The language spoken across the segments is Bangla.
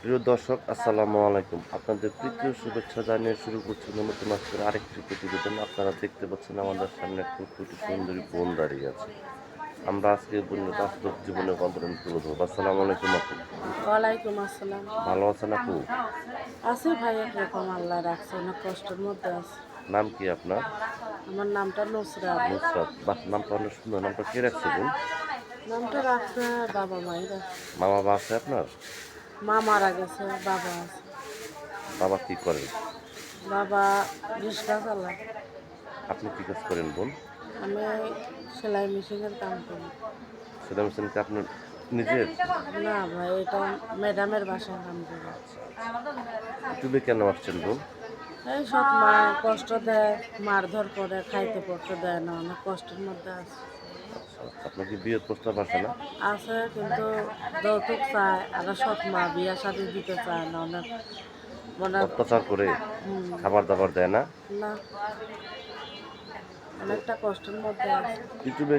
প্রিয় দর্শক, আসসালামু আলাইকুম। আপনাদের প্রীতীয় শুভেচ্ছা জানিয়ে শুরু করছি নতুন আজকের আরেকটি প্রতিবেদন। আপনারা দেখতে পাচ্ছেন আমাদের সামনে একটি সুন্দরী বোন দাঁড়িয়ে আছে। আমরা আজকে বোনের বাস্তব জীবনের গল্পটা তুলে ধরবো। আসসালামু আলাইকুম আপু। ওয়ালাইকুম আসসালাম। ভালো আছেন আপু? আছি ভাই, একরকম আল্লাহ রাখছে, অনেক কষ্টের মধ্যে আছে। নাম কি আপনার? আমার নামটা নুসরাত। নুসরাত। বাহ, নামটা অনেক সুন্দর। নামটা কে রাখছে বোন? নামটা রাখছে বাবা মাই রাখছে। মা বাবা আছে আপনার? মা মারা গেছে, বাবা আছে। বাবা কি করেন? বাবা রিক্সা চালায়। আপনি কি কাজ করেন বোন? আমি সেলাই মেশিনের কাম করি। সেলাই মেশিন কি আপনার নিজের? না ভাই, এটা ম্যাডামের বাসায় কাম করি। আচ্ছা, ইউটিউবে কেন আসছেন বোন? এই সব মা কষ্ট দেয়, মারধর করে, খাইতে পড়তে দেয় না, অনেক কষ্টের মধ্যে আছে। আপনার কি বিয়ের প্রস্তাব আসে না? আছে কিন্তু যৌতুক চায়, আর সৎ মা বিয়া শাদি দিতে চায় না, অনেক মানে অত্যাচার করে হুম, খাবার দাবার দেয় না? না, অনেকটা কষ্টের মধ্যে আছে। ইউটিউবে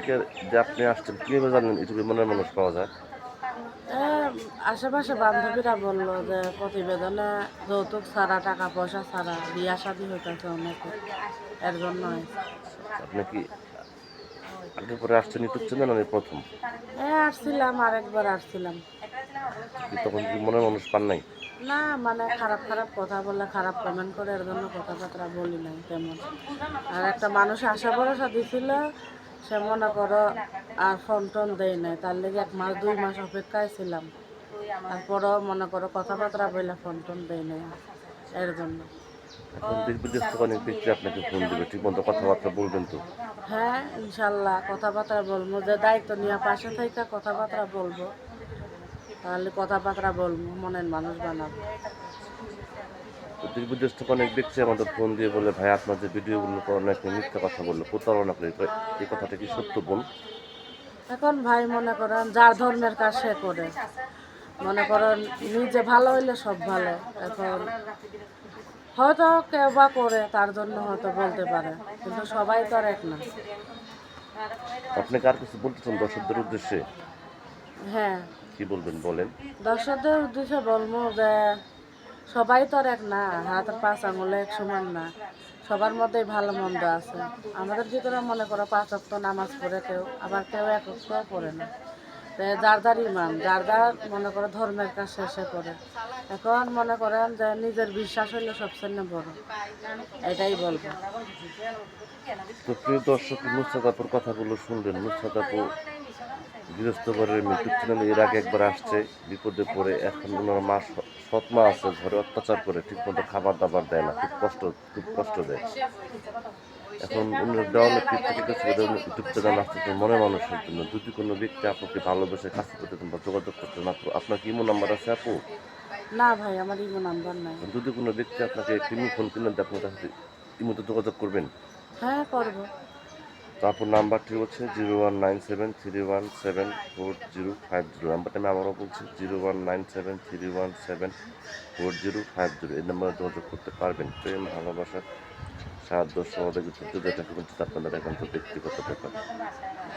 যে আপনি আসছেন কিভাবে জানলেন ইউটিউবে মনের মানুষ পাওয়া যায়? এ, আশেপাশে বান্ধবীরা বললো যে প্রতিবেদনে যৌতুক ছাড়া, টাকা পয়সা ছাড়া বিয়া শাদি হইতেছে অনেকে, এর জন্য হয়েছে। আপনি কি আগে পরে আসছেন ইউটিউব চ্যানেল, আমি প্রথম? আসছিলাম, আরেকবার আসছিলাম। কি তখন কি মনের মানুষ পান নাই? না মানে খারাপ খারাপ কথা বলে, খারাপ কমেন্ট করে, এর জন্য কথাবার্তা বলি নাই তেমন। আর একটা মানুষ আশা ভরসা দিছিল, সে মনে করো আর ফোন টোন দেয় নাই, তার লেগে 1 মাস 2 মাস অপেক্ষায় ছিলাম। তারপরও মনে করো কথাবার্তা বললে ফোন টোন দেয় নাই, এর জন্য। এখন দেশ বিদেশ থেকে অনেক ব্যক্তি আপনাকে ফোন দেবে, ঠিক মতো কথাবার্তা বলবেন তো? হ্যাঁ, ইনশাল্লাহ কথাবার্তা বলবো, যে দায়িত্ব নিয়ে পাশে থেকে কথাবার্তা বলবো, তাহলে কথাবার্তা বলবো, মনের মানুষ বানাবো। তো দেশ বিদেশ থেকে অনেক ব্যক্তি আমাদের ফোন দিয়ে বলে, ভাই আপনার যে ভিডিওগুলো করে অনেক মিথ্যা কথা বললো, প্রতারণা করে, এই কথাটা কি সত্য বোন? এখন ভাই মনে করেন যার ধর্মের কাজ সে করে, মনে করেন নিজে ভালো হইলে সব ভালো। এখন হয়তো কেউ বা করে, তার জন্য হয়তো বলতে পারে, কিন্তু সবাই তো আর এক না। আপনি কার কিছু বলতে চান দর্শকদের উদ্দেশ্যে? হ্যাঁ, কি বলবেন বলেন? দর্শকদের উদ্দেশ্যে বলবো যে সবাই তো আর এক না, হাতের 5 আঙুলে এক সমান না, সবার মধ্যেই ভালো মন্দ আছে। আমাদের ভিতরে মনে করো 5 ওয়াক্ত নামাজ পড়ে কেউ, আবার কেউ 1 ওয়াক্ত পড়ে না। তো যার যার ইমান, যার যার মনে করো ধর্মের কাজ শেষে করে। এখন মনে করেন যে নিজের বিশ্বাস হইলে সবচেয়ে বড়, এটাই বলবো। তো প্রিয় দর্শক, নুসরাত আপুর কথাগুলো শুনলেন। নুসরাত আপু গৃহস্থ ঘরের ইউটিউব চ্যানেলে এর আগে একবার আসছে, বিপদে পড়ে। এখন ওনার মা, সৎ মা আছে, ঘরে অত্যাচার করে, ঠিক মতো খাবার দাবার দেয় না, খুব কষ্ট দেয়। এখন উনার দেওয়ালে পৃথিবী কাছে ইউটিউব চ্যানেল আসতেছে মনে মানুষের জন্য। যদি কোনো ব্যক্তি আপনাকে ভালোবেসে কাছে পেতে বা যোগাযোগ করতে না, আপনার কি ইমো নাম্বার আছে আপু? না ভাই, আমার ইমো নাম্বার নাই। যদি কোনো ব্যক্তি আপনাকে কিনে ফোন কিনে দেয়, আপনার কাছে ইমোতে যোগাযোগ করবেন? হ্যাঁ, করবো। তারপর নাম্বারটি হচ্ছে 0197317405 নাম্বারটা আমি আবারও বলছি, 0197317405। এই নাম্বারে যোগাযোগ করতে পারবেন। প্রেম, ভালোবাসা, সাহায্য, সহযোগিতা যেটা কিন্তু আপনাদের একান্ত ব্যক্তিগত ব্যাপার।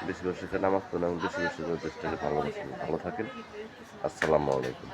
বেশি বেশি করে নামাজ পড়েন এবং বেশি বেশি করে দেশটাকে ভালোবাসেন। ভালো থাকেন। আসসালামু আলাইকুম।